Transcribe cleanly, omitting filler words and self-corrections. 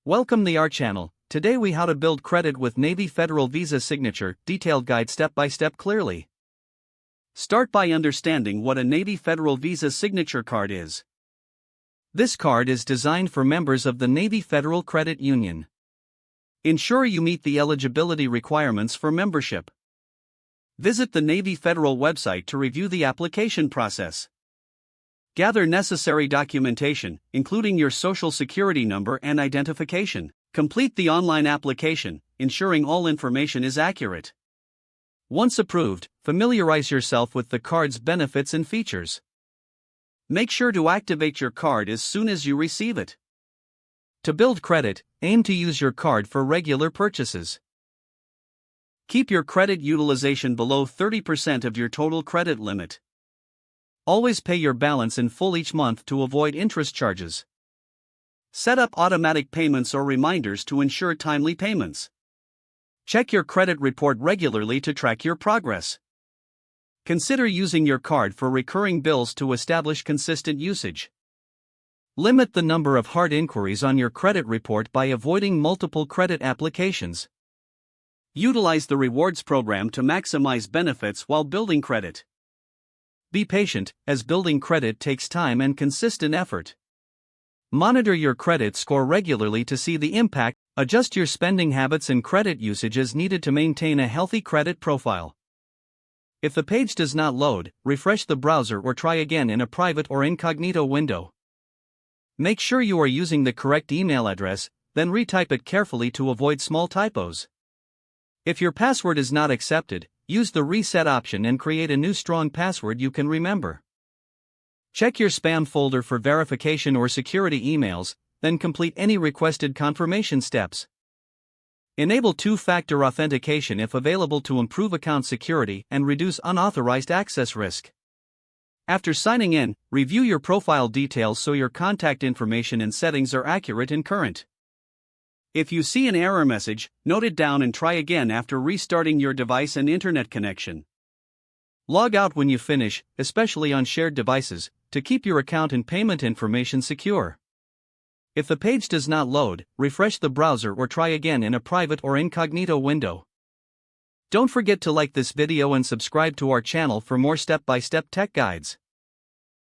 Welcome to our channel. Today we how to build credit with Navy Federal Visa Signature, detailed guide step by step clearly. Start by understanding what a Navy Federal Visa Signature card is. This card is designed for members of the Navy Federal Credit Union. Ensure you meet the eligibility requirements for membership. Visit the Navy Federal website to review the application process. Gather necessary documentation, including your Social Security number and identification. Complete the online application, ensuring all information is accurate. Once approved, familiarize yourself with the card's benefits and features. Make sure to activate your card as soon as you receive it. To build credit, aim to use your card for regular purchases. Keep your credit utilization below 30% of your total credit limit. Always pay your balance in full each month to avoid interest charges. Set up automatic payments or reminders to ensure timely payments. Check your credit report regularly to track your progress. Consider using your card for recurring bills to establish consistent usage. Limit the number of hard inquiries on your credit report by avoiding multiple credit applications. Utilize the rewards program to maximize benefits while building credit. Be patient, as building credit takes time and consistent effort. Monitor your credit score regularly to see the impact. Adjust your spending habits and credit usage as needed to maintain a healthy credit profile. If the page does not load, refresh the browser or try again in a private or incognito window. Make sure you are using the correct email address, then retype it carefully to avoid small typos. If your password is not accepted, use the reset option and create a new strong password you can remember. Check your spam folder for verification or security emails, then complete any requested confirmation steps. Enable two-factor authentication if available to improve account security and reduce unauthorized access risk. After signing in, review your profile details so your contact information and settings are accurate and current. If you see an error message, note it down and try again after restarting your device and internet connection. Log out when you finish, especially on shared devices, to keep your account and payment information secure. If the page does not load, refresh the browser or try again in a private or incognito window. Don't forget to like this video and subscribe to our channel for more step-by-step tech guides.